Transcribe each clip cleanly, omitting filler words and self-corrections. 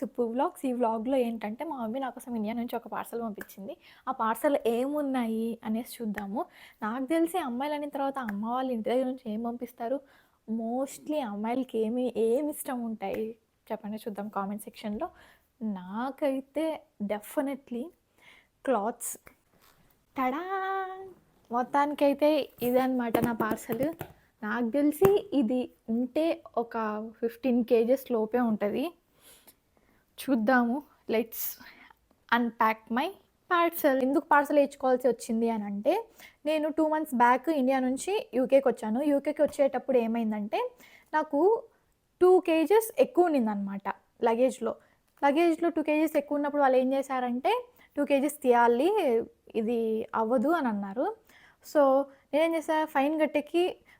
సుప్పు vlogs. ఈ వ్లాగ్లో ఏంటంటే మా మమ్మీ నా కోసం ఇండియా నుంచి ఒక పార్సల్ పంపించింది. ఆ పార్సల్ ఏమున్నాయి అనేసి చూద్దాము. నాకు తెలిసి అమ్మాయిలు అయిన తర్వాత అమ్మ వాళ్ళ ఇంటి దగ్గర నుంచి ఏం పంపిస్తారు? మోస్ట్లీ అమ్మాయిలకి ఏమి ఇష్టం ఉంటాయి చెప్పండి చూద్దాం కామెంట్ సెక్షన్లో. నాకైతే డెఫినెట్లీ క్లాత్స్. టడా! మొత్తానికైతే ఇదనమాట నా పార్సల్. నాకు తెలిసి ఇది ఉంటే ఒక 15 kgs లోపే ఉంటుంది. చూద్దాము. Let's unpack my parcel. ఎందుకు పార్సల్ ఇచ్చుకోవాల్సి వచ్చింది అని అంటే, నేను 2 months బ్యాక్ ఇండియా నుంచి యూకేకి వచ్చాను. యూకేకి వచ్చేటప్పుడు ఏమైందంటే నాకు 2 kgs ఎక్కువ ఉన్నిందనమాట లగేజ్లో. 2 kgs ఎక్కువ ఉన్నప్పుడు వాళ్ళు ఏం చేశారంటే 2 kgs తీయాలి, ఇది అవ్వదు అని అన్నారు. సో నేనేం చేశా,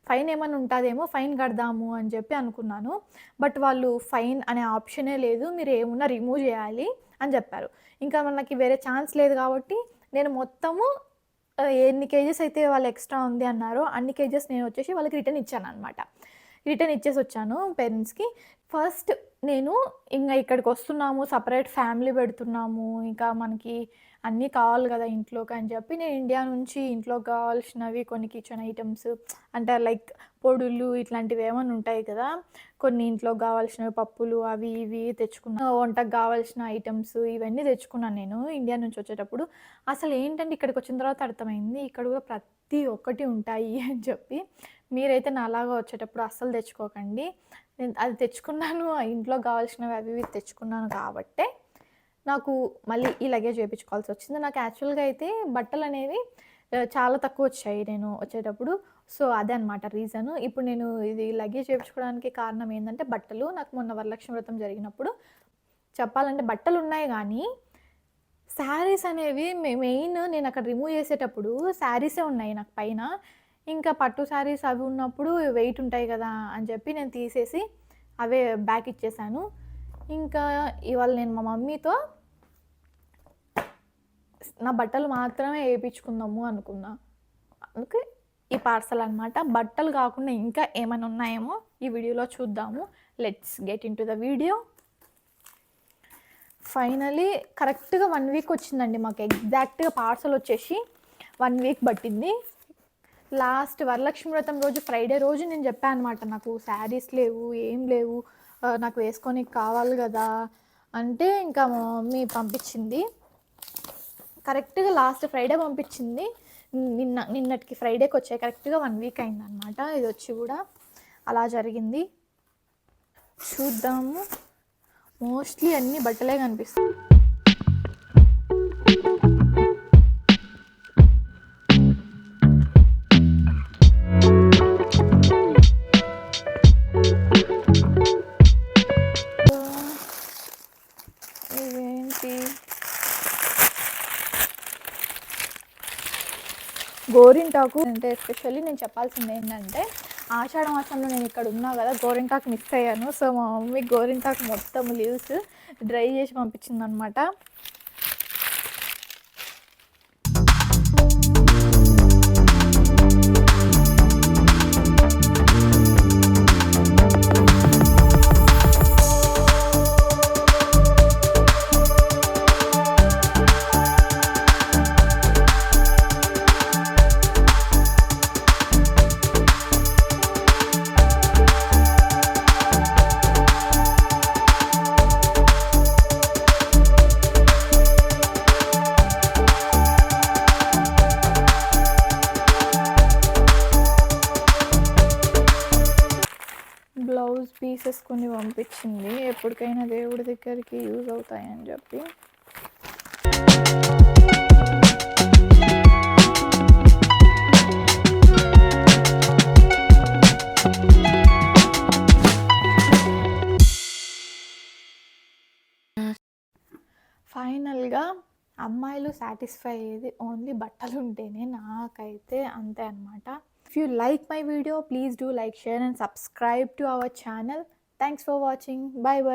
ఫైన్ ఏమన్నా ఉంటుందేమో, ఫైన్ కడదాము అని చెప్పి అనుకున్నాను. బట్ వాళ్ళు ఫైన్ అనే ఆప్షనే లేదు, మీరు ఏమున్నా రిమూవ్ చేయాలి అని చెప్పారు. ఇంకా మనకి వేరే ఛాన్స్ లేదు కాబట్టి నేను మొత్తము ఎన్ని కేజెస్ అయితే వాళ్ళు ఎక్స్ట్రా ఉంది అన్నారో అన్ని కేజెస్ నేను వచ్చేసి వాళ్ళకి రిటర్న్ ఇచ్చాను అనమాట. రిటర్న్ ఇచ్చేసి వచ్చాను పేరెంట్స్కి. ఫస్ట్ నేను ఇంకా ఇక్కడికి వస్తున్నాము, సపరేట్ ఫ్యామిలీ పెడుతున్నాము, ఇంకా మనకి అన్నీ కావాలి కదా ఇంట్లోకి అని చెప్పి నేను ఇండియా నుంచి ఇంట్లోకి కావాల్సినవి కొన్ని కిచెన్ ఐటమ్స్ అంటే లైక్ పొడులు ఇట్లాంటివి ఏమైనా ఉంటాయి కదా, కొన్ని ఇంట్లోకి కావాల్సినవి పప్పులు అవి ఇవి తెచ్చుకున్నాను. వంటకు కావాల్సిన ఐటమ్స్ ఇవన్నీ తెచ్చుకున్నాను నేను ఇండియా నుంచి వచ్చేటప్పుడు. అసలు ఏంటంటే ఇక్కడికి వచ్చిన తర్వాత అర్థమైంది ఇక్కడ కూడా ప్రతి ఒక్కటి ఉంటాయి అని చెప్పి. మీరైతే నాలాగా వచ్చేటప్పుడు అస్సలు తెచ్చుకోకండి. నేను అది తెచ్చుకున్నాను, ఇంట్లో కావాల్సినవి అవి ఇవి తెచ్చుకున్నాను కాబట్టే నాకు మళ్ళీ ఈ లగేజ్ వేయించుకోవాల్సి వచ్చింది. నాకు యాక్చువల్గా అయితే బట్టలు అనేవి చాలా తక్కువ వచ్చాయి నేను వచ్చేటప్పుడు. సో అదే అనమాట రీజను. ఇప్పుడు నేను ఇది లగేజ్ వేయించుకోవడానికి కారణం ఏంటంటే బట్టలు. నాకు మొన్న వరలక్ష్మి వ్రతం జరిగినప్పుడు చెప్పాలంటే బట్టలు ఉన్నాయి కానీ శారీస్ అనేవి మెయిన్ నేను అక్కడ రిమూవ్ చేసేటప్పుడు శారీసే ఉన్నాయి నాకు పైన. ఇంకా పట్టు శారీస్ అవి ఉన్నప్పుడు వెయిట్ ఉంటాయి కదా అని చెప్పి నేను తీసేసి అవే బ్యాక్ ఇచ్చేసాను. ఇంకా ఇవాళ నేను మా మమ్మీతో నా బట్టలు మాత్రమే వేయించుకుందాము అనుకున్నా. అందుకే ఈ పార్సల్ అనమాట. బట్టలు కాకుండా ఇంకా ఏమైనా ఉన్నాయేమో ఈ వీడియోలో చూద్దాము. Let's get in to the video. Finally కరెక్ట్గా 1 week వచ్చిందండి మాకు. ఎగ్జాక్ట్గా పార్సల్ వచ్చేసి 1 week పట్టింది. లాస్ట్ వరలక్ష్మి వ్రతం రోజు ఫ్రైడే రోజు నేను చెప్పాను అనమాట, నాకు శారీస్ లేవు ఏం లేవు, నాకు వేసుకొని కావాలి కదా అంటే ఇంకా మా మమ్మీ పంపించింది. కరెక్ట్గా లాస్ట్ ఫ్రైడే పంపించింది. నిన్నటికి ఫ్రైడేకి వచ్చాయి. కరెక్ట్గా 1 week అయిందనమాట ఇది వచ్చి కూడా. అలా జరిగింది. చూద్దాము. మోస్ట్లీ అన్ని బట్టలే కనిపిస్తాయి. గోరింటాకు అంటే ఎస్పెషల్లీ నేను చెప్పాల్సింది ఏంటంటే ఆషాఢ మాసంలో నేను ఇక్కడ ఉన్నా కదా గోరింటాకు మిస్ అయ్యాను. సో మా మమ్మీ గోరింటాకు మొత్తం లీవ్స్ డ్రై చేసి పంపించింది అనమాట. బ్లౌజ్ పీసెస్ కొన్ని పంపించింది, ఎప్పటికైనా దేవుడి దగ్గరికి యూజ్ అవుతాయని చెప్పి. ఫైనల్గా అమ్మాయిలు సాటిస్ఫై అయ్యేది ఓన్లీ బట్టలు ఉంటేనే. నాకైతే అంతే అనమాట. If you like my video, please do like, share and subscribe to our channel. Thanks for watching. Bye bye.